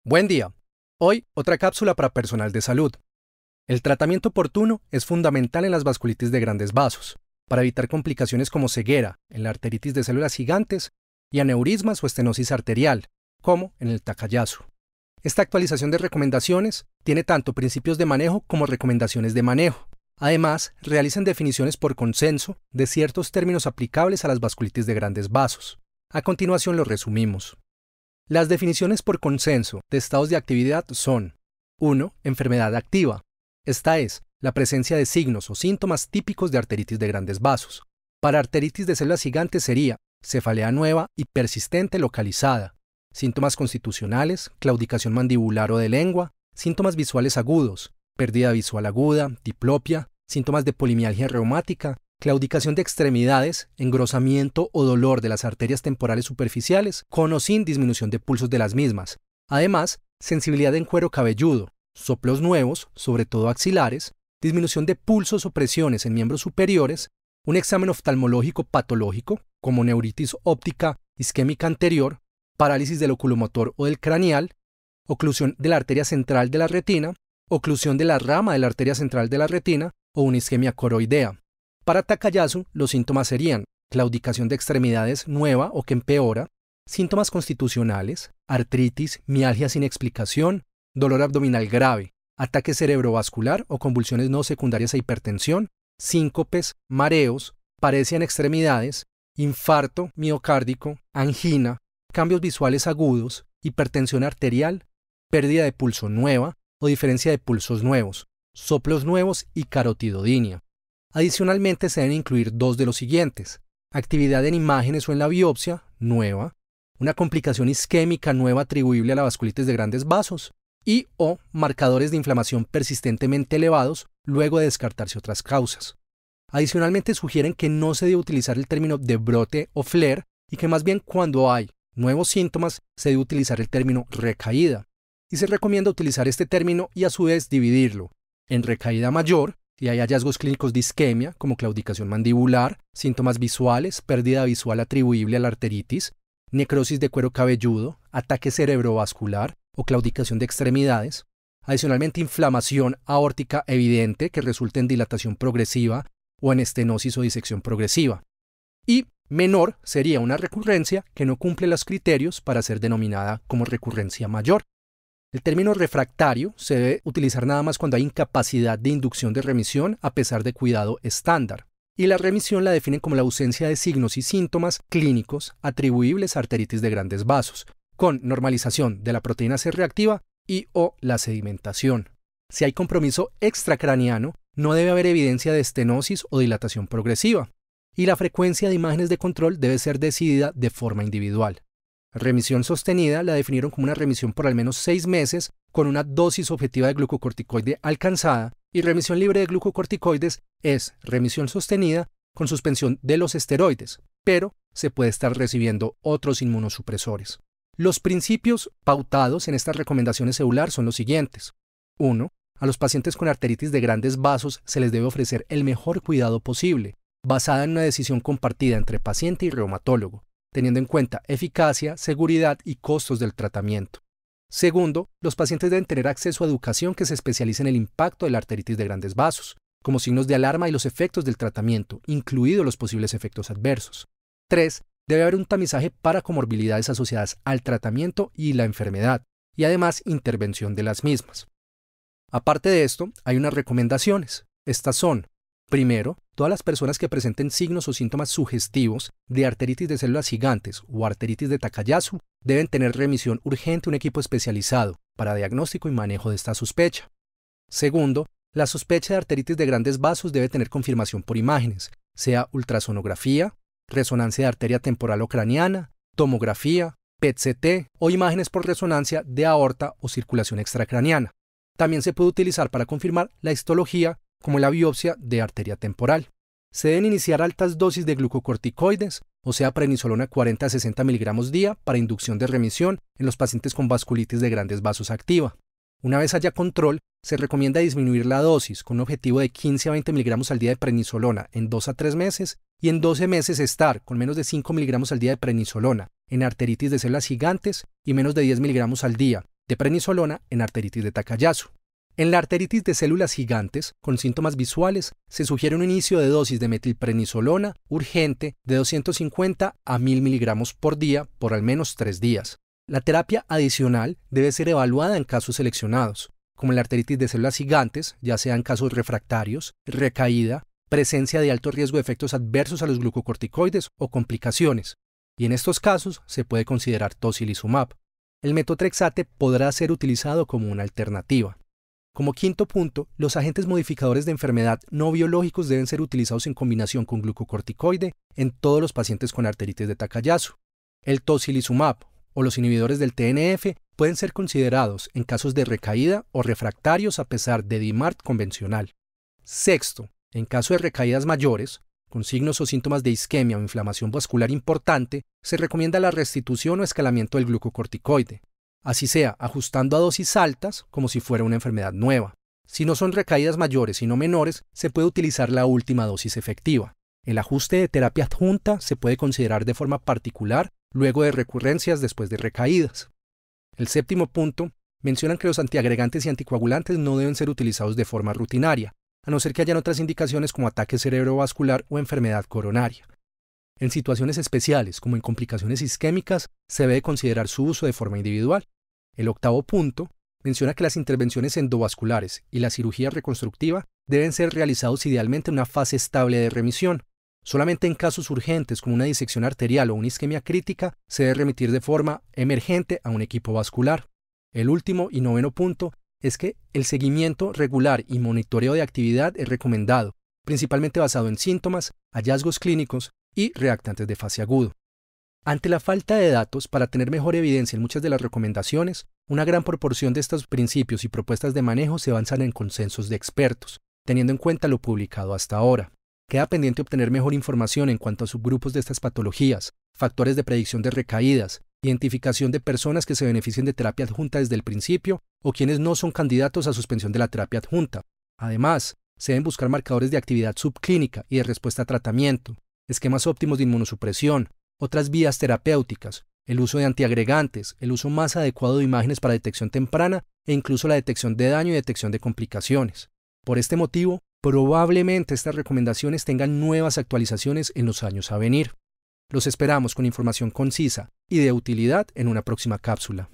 Buen día. Hoy, otra cápsula para personal de salud. El tratamiento oportuno es fundamental en las vasculitis de grandes vasos, para evitar complicaciones como ceguera en la arteritis de células gigantes y aneurismas o estenosis arterial, como en el Takayasu. Esta actualización de recomendaciones tiene tanto principios de manejo como recomendaciones de manejo. Además, realizan definiciones por consenso de ciertos términos aplicables a las vasculitis de grandes vasos. A continuación lo resumimos. Las definiciones por consenso de estados de actividad son: 1. Enfermedad activa. Esta es la presencia de signos o síntomas típicos de arteritis de grandes vasos. Para arteritis de células gigantes sería cefalea nueva y persistente localizada, síntomas constitucionales, claudicación mandibular o de lengua, síntomas visuales agudos, pérdida visual aguda, diplopia, síntomas de polimialgia reumática, claudicación de extremidades, engrosamiento o dolor de las arterias temporales superficiales, con o sin disminución de pulsos de las mismas. Además, sensibilidad en cuero cabelludo, soplos nuevos, sobre todo axilares, disminución de pulsos o presiones en miembros superiores, un examen oftalmológico patológico, como neuritis óptica isquémica anterior, parálisis del oculomotor o del craneal, oclusión de la arteria central de la retina, oclusión de la rama de la arteria central de la retina o una isquemia coroidea. Para Takayasu, los síntomas serían claudicación de extremidades nueva o que empeora, síntomas constitucionales, artritis, mialgia sin explicación, dolor abdominal grave, ataque cerebrovascular o convulsiones no secundarias a hipertensión, síncopes, mareos, paresia en extremidades, infarto miocárdico, angina, cambios visuales agudos, hipertensión arterial, pérdida de pulso nueva o diferencia de pulsos nuevos, soplos nuevos y carotidodinia. Adicionalmente se deben incluir dos de los siguientes: actividad en imágenes o en la biopsia, nueva, una complicación isquémica nueva atribuible a la vasculitis de grandes vasos y o marcadores de inflamación persistentemente elevados luego de descartarse otras causas. Adicionalmente sugieren que no se debe utilizar el término de brote o flare y que más bien cuando hay nuevos síntomas se debe utilizar el término recaída. Y se recomienda utilizar este término y a su vez dividirlo en recaída mayor, y hay hallazgos clínicos de isquemia, como claudicación mandibular, síntomas visuales, pérdida visual atribuible a la arteritis, necrosis de cuero cabelludo, ataque cerebrovascular o claudicación de extremidades. Adicionalmente, inflamación aórtica evidente que resulte en dilatación progresiva o en estenosis o disección progresiva. Y menor sería una recurrencia que no cumple los criterios para ser denominada como recurrencia mayor. El término refractario se debe utilizar nada más cuando hay incapacidad de inducción de remisión a pesar de cuidado estándar. Y la remisión la definen como la ausencia de signos y síntomas clínicos atribuibles a arteritis de grandes vasos, con normalización de la proteína C reactiva y o la sedimentación. Si hay compromiso extracraniano, no debe haber evidencia de estenosis o dilatación progresiva. Y la frecuencia de imágenes de control debe ser decidida de forma individual. Remisión sostenida la definieron como una remisión por al menos 6 meses con una dosis objetiva de glucocorticoide alcanzada, y remisión libre de glucocorticoides es remisión sostenida con suspensión de los esteroides, pero se puede estar recibiendo otros inmunosupresores. Los principios pautados en estas recomendaciones celular son los siguientes. 1. A los pacientes con arteritis de grandes vasos se les debe ofrecer el mejor cuidado posible, basada en una decisión compartida entre paciente y reumatólogo, teniendo en cuenta eficacia, seguridad y costos del tratamiento. Segundo, los pacientes deben tener acceso a educación que se especialice en el impacto de la arteritis de grandes vasos, como signos de alarma y los efectos del tratamiento, incluidos los posibles efectos adversos. 3. Debe haber un tamizaje para comorbilidades asociadas al tratamiento y la enfermedad, y además intervención de las mismas. Aparte de esto, hay unas recomendaciones. Estas son: primero, todas las personas que presenten signos o síntomas sugestivos de arteritis de células gigantes o arteritis de Takayasu deben tener remisión urgente a un equipo especializado para diagnóstico y manejo de esta sospecha. Segundo, la sospecha de arteritis de grandes vasos debe tener confirmación por imágenes, sea ultrasonografía, resonancia de arteria temporal o craneana, tomografía, PET-CT o imágenes por resonancia de aorta o circulación extracraneana. También se puede utilizar para confirmar la histología, como la biopsia de arteria temporal. Se deben iniciar altas dosis de glucocorticoides, o sea prednisolona 40 a 60 mg día para inducción de remisión en los pacientes con vasculitis de grandes vasos activa. Una vez haya control, se recomienda disminuir la dosis con un objetivo de 15 a 20 mg al día de prednisolona en 2 a 3 meses y en 12 meses estar con menos de 5 mg al día de prednisolona en arteritis de células gigantes y menos de 10 mg al día de prednisolona en arteritis de Takayasu. En la arteritis de células gigantes, con síntomas visuales, se sugiere un inicio de dosis de metilprednisolona urgente de 250 a 1000 miligramos por día por al menos 3 días. La terapia adicional debe ser evaluada en casos seleccionados, como en la arteritis de células gigantes, ya sea en casos refractarios, recaída, presencia de alto riesgo de efectos adversos a los glucocorticoides o complicaciones, y en estos casos se puede considerar tocilizumab. El metotrexate podrá ser utilizado como una alternativa. Como quinto punto, los agentes modificadores de enfermedad no biológicos deben ser utilizados en combinación con glucocorticoide en todos los pacientes con arteritis de Takayasu. El tocilizumab o los inhibidores del TNF pueden ser considerados en casos de recaída o refractarios a pesar de DMARD convencional. Sexto, en caso de recaídas mayores, con signos o síntomas de isquemia o inflamación vascular importante, se recomienda la restitución o escalamiento del glucocorticoide, así sea ajustando a dosis altas como si fuera una enfermedad nueva. Si no son recaídas mayores sino menores, se puede utilizar la última dosis efectiva. El ajuste de terapia adjunta se puede considerar de forma particular luego de recurrencias después de recaídas. El séptimo punto, mencionan que los antiagregantes y anticoagulantes no deben ser utilizados de forma rutinaria, a no ser que hayan otras indicaciones como ataque cerebrovascular o enfermedad coronaria. En situaciones especiales, como en complicaciones isquémicas, se debe considerar su uso de forma individual. El octavo punto menciona que las intervenciones endovasculares y la cirugía reconstructiva deben ser realizados idealmente en una fase estable de remisión. Solamente en casos urgentes como una disección arterial o una isquemia crítica se debe remitir de forma emergente a un equipo vascular. El último y noveno punto es que el seguimiento regular y monitoreo de actividad es recomendado, principalmente basado en síntomas, hallazgos clínicos y reactantes de fase agudo. Ante la falta de datos para tener mejor evidencia en muchas de las recomendaciones, una gran proporción de estos principios y propuestas de manejo se basan en consensos de expertos, teniendo en cuenta lo publicado hasta ahora. Queda pendiente obtener mejor información en cuanto a subgrupos de estas patologías, factores de predicción de recaídas, identificación de personas que se beneficien de terapia adjunta desde el principio o quienes no son candidatos a suspensión de la terapia adjunta. Además, se deben buscar marcadores de actividad subclínica y de respuesta a tratamiento, esquemas óptimos de inmunosupresión, otras vías terapéuticas, el uso de antiagregantes, el uso más adecuado de imágenes para detección temprana e incluso la detección de daño y detección de complicaciones. Por este motivo, probablemente estas recomendaciones tengan nuevas actualizaciones en los años a venir. Los esperamos con información concisa y de utilidad en una próxima cápsula.